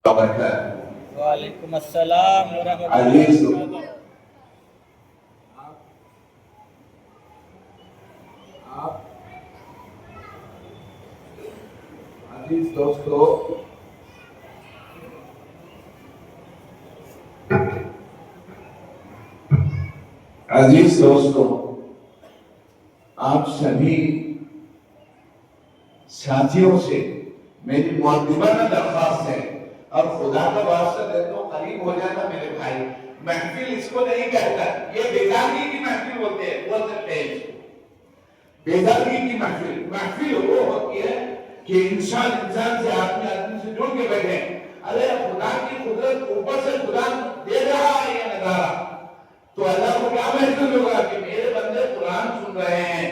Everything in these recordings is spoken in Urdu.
وعلیکم السلام ورحمۃ عزیز اللہ۔ عزیز دوستو، آپ سبھی ساتھیوں سے میری معتبرانہ درخواست ہے اور خدا کا واسطہ دیتا ہوں، قریب ہو جانا میرے بھائی۔ محفل اس کو نہیں کہتا، یہ بیداری کی محفل ہوتے ہیں، وہ سکتے ہیں۔ بیداری کی محفل وہ ہوتی ہے کہ انسان سے آدمی سے جڑ کے بیٹھے، ارے خدا کی قدرت اوپر سے خدا دے رہا ہے یہ نظارہ، تو اللہ کو کیا محسوس ہوگا کہ میرے بندے قرآن سن رہے ہیں،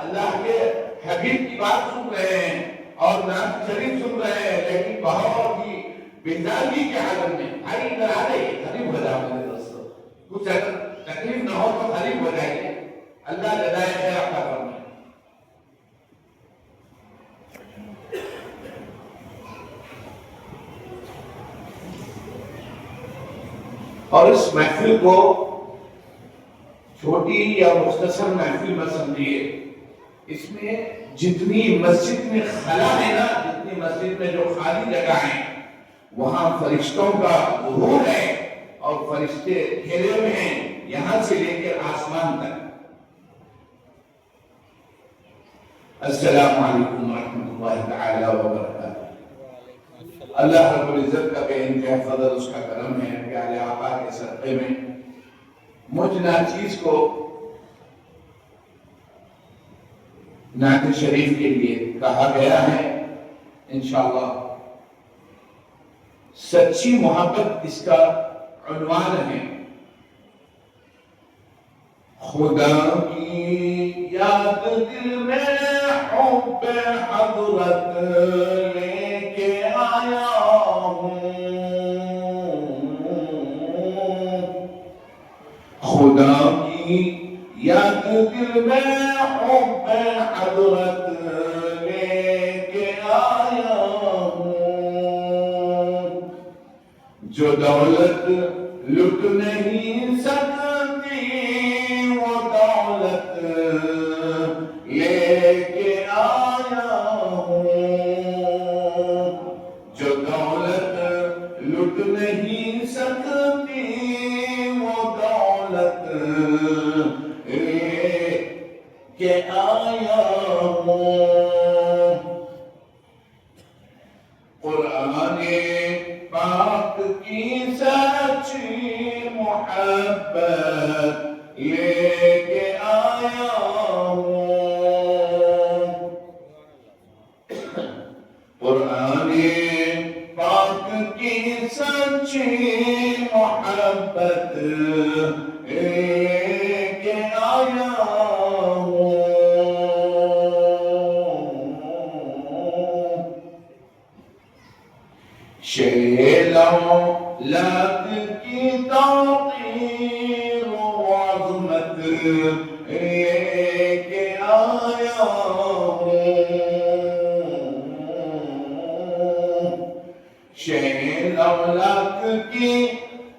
اللہ کے حبیب کی بات سن رہے ہیں اور نعت شریف سن رہے ہیں، لیکن بہت ہی بیداری کے حالت میں۔ بھائی ادھر آ رہے ہیں، قریب ہو جاؤ میرے دوستو، کچھ اگر تکلیف نہ ہو تو قریب ہو جائیے، اللہ جزائے خیر عطا فرمائے۔ اور اس محفل کو چھوٹی یا مختصر محفل مت سمجھیے، اس میں جتنی مسجد میں خلا ہے نا، جتنی مسجد میں جو خالی جگہ ہیں، وہاں فرشتوں کا ظہور ہے اور فرشتے گھیرے ہوئے ہیں یہاں سے لے کر آسمان تک۔ السلام علیکم ورحمۃ اللہ تعالی وبرکاتہ۔ اللہ رب العزت کا بے انتہا فضل، اس کا کرم ہے، پیارے آقا کے صدقے میں مجھ ناچیز کو نعت شریف کے لیے کہا گیا ہے۔ انشاءاللہ سچی محبت اس کا عنوان ہے۔ خدا کی یاد دل میں حب حضرت لے کے آیا ہوں، خدا کی یاد دل میں حب حضرت لے کے آیا ہوں، جو دولت لٹ نہیں سکتی وہ دولت لے کے آیا ہوں، جو دولت لٹ نہیں سکتی وہ دولت لے کے آیا ہوں۔ قرآن پاک کی سچی محبت لے کے آیا ہوں، قرآن پاک کی سچی محبت لے کے آیا ہوں۔ لات کی تعطیر و عظمت لے کے آیا ہوں، شہر اولاد کی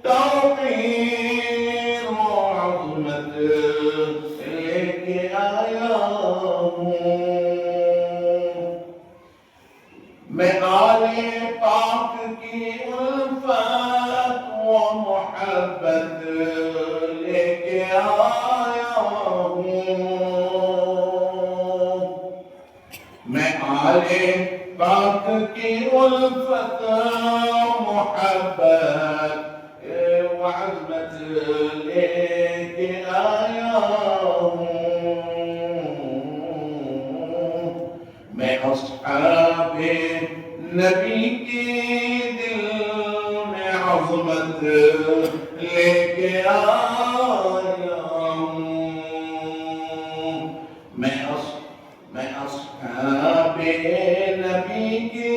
تعطیر و عظمت لے کے آیا ہوں، میں آل پاک کی الفت و محبت لے کے آیا ہوں، میں آل پاک کی الفت و محبت و عظمت لے کے آیا ہوں، میں اصحاب نبی کی دل میں عظمت لے کے آیا ہوں، میں اصحاب نبی کی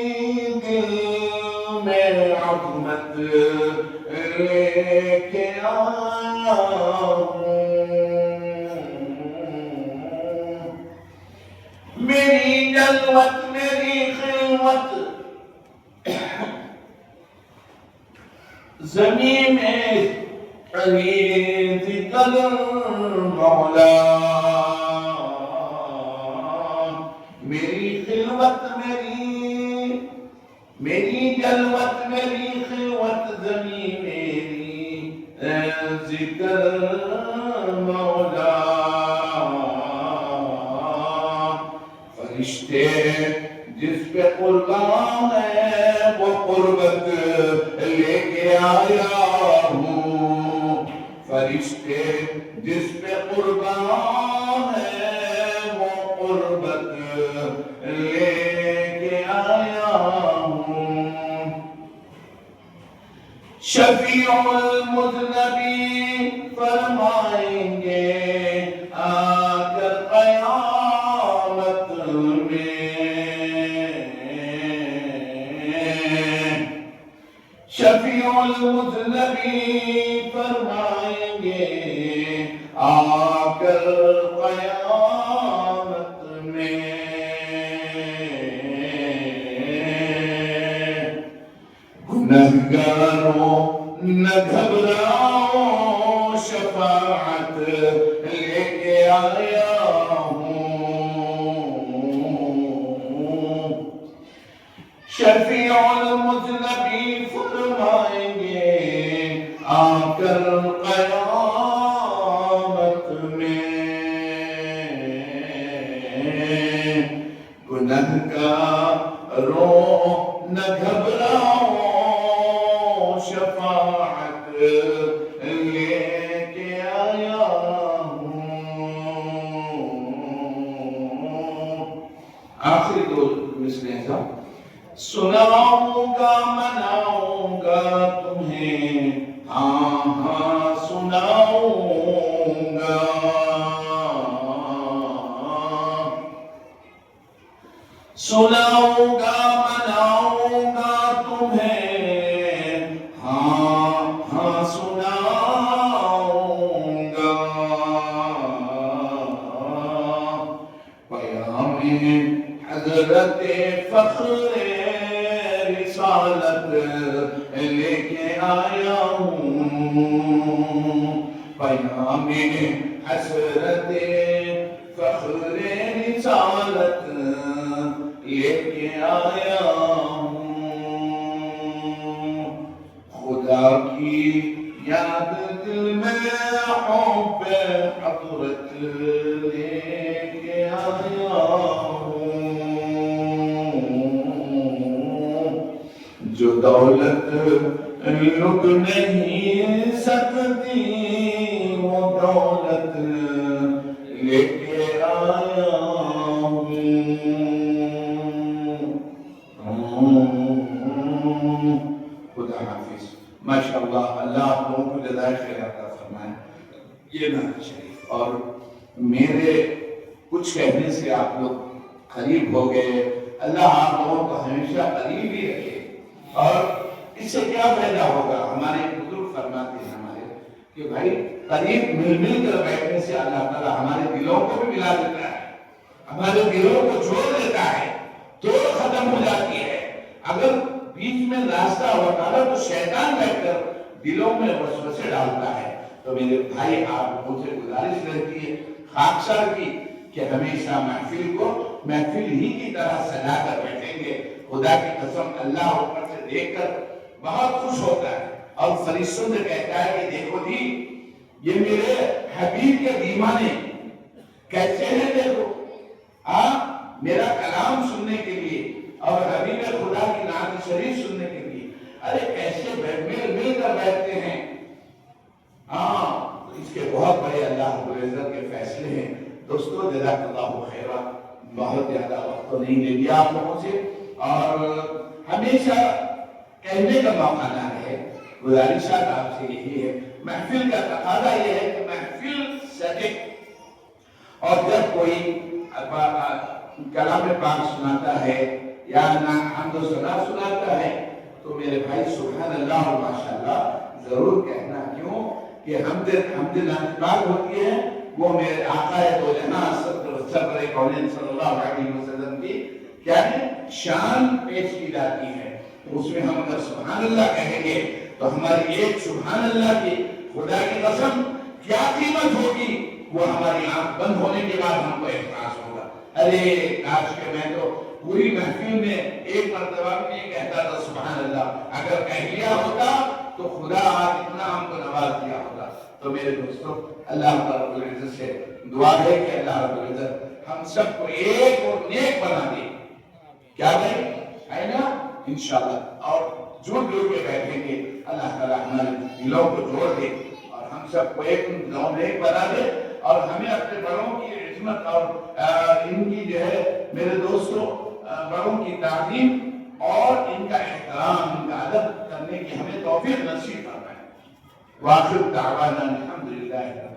دل میں عظمت لے کے آیا ہوں، میری جلوت میری خلوت زمین میں عزیز کر مولا میری خلوت میری جلوت میری خلوت زمین میری ذکر مولا فرشتے جس پہ قربان ہے وہ قربت لے کے آیا ہوں فرشتے جس پہ قربان ہے وہ قربت لے کے آیا ہوں شفیع المذنبین فرمائیں گے آ کر قیامت شفیع المذنبین فرمائیں گے آ کر قیامت میں گنہگاروں نہ گھبراؤ شفاعت لے کے آیا ہوں شفیع المذنبین فرمائیں گے آ کر قیامت میں گنہگاروں نہ گھبراؤ شفاعت لے کے آیا ہوں آخری دو مثلیں تھا سناؤں گا مناؤں گا تمہیں ہاں ہاں سناؤں گا سناؤں گا مناؤں گا تمہیں ہاں ہاں سناؤں گا پیام حضرت فخر رسالت لے کے آیا ہوں پیام حضرت فخر رسالت لے کے آیا ہوں خدا کی یاد دل میں حب حضرت لے کے آیا ہوں جو دولت لٹ نہیں سکتی وہ دولت لے کے آیا خدا حافظ ماشاءاللہ اللہ آپ لوگوں کو جزائے خیر عطا فرمائے یہ نعت شریف اور میرے کچھ کہنے سے آپ لوگ قریب ہو گئے اللہ آپ لوگوں کو ہمیشہ قریب ہی رکھے اور اس سے کیا پیدا ہوگا ہمارے بزرگ فرماتے ہیں ہمارے کہ بھائی قریب مل کر بیٹھنے سے اللہ تعالیٰ ہمارے دلوں کو بھی ملا دیتا ہے ہمارے دلوں کو جوڑ دیتا ہے توڑ ختم ہو جاتی ہے اگر بیچ میں راستہ ہوتا ہے تو شیطان بیٹھ کر دلوں میں وسوسے ڈالتا ہے تو میرے بھائی آپ مجھے گزارش رہتی ہے خاکسار کی کہ ہمیشہ محفل کو محفل ہی کی طرح سجا کر بیٹھیں گے خدا کی قسم اللہ اوپر سے دیکھ کر بہت خوش ہوتا ہے اور فرشتوں سے کہتا ہے کہ دیکھو جی یہ میرے حبیب کے دیوانے کیسے ہیں دیکھو میرا کلام سننے کے لیے اور حبیب خدا کی نعت شریف سننے کے لیے ارے کیسے مل کر بیٹھتے ہیں اس کے بہت بڑے اللہ رب العزت کے فیصلے ہیں دوستو جزاک اللہ خیرہ بہت زیادہ وقت تو نہیں لے لیا آپ لوگوں سے اور ہمیشہ کہنے کا موقع نہ رہے گزارشات آپ سے یہی ہے محفل کا تقاضا یہ ہے کہ محفل سجے اور جب کوئی کلام پاک سناتا ہے یا حمد و ثنا سناتا ہے تو میرے بھائی سبحان اللہ اور ماشاءاللہ ضرور کہنا کیوں کہ حمد پاک ہوتی ہے وہ میرے آقا دو جہاں صدر کونین صلی اللہ علیہ وسلم کی کیا ہے شان پیش کی جاتی ہے اس میں ہم اگر سبحان اللہ کہیں گے تو ہماری ایک سبحان اللہ کی خدا کی قسم کیا قیمت ہوگی، وہ ہماری آنکھ بند ہونے کے بعد ہم کو احساس ہوگا، ارے کاش کہ میں تو پوری محفل میں ایک مرتبہ بھی نہیں کہتا تھا سبحان اللہ، اگر کہہ لیا ہوتا تو خدا آج اتنا ہم کو نواز دیا ہوگا۔ تو میرے دوستوں، اللہ رب العزت سے دعا ہے کہ اللہ رب العزت ہم سب کو ایک اور نیک بنا دے، کیا بھائی ہے نا انشاءاللہ، اور جڑ کے بیٹھیں گے، اللہ تعالیٰ ہمارے دلوں کو جوڑ دے اور ہم سب کو ایک بنا دے، اور ہمیں اپنے بڑوں کی عظمت اور ان کی جو ہے میرے دوستوں بڑوں کی تعظیم اور ان کا احترام، ان کا ادب کرنے کی ہمیں توفیق نصیب فرمائے۔ وآخر دعوانا الحمدللہ۔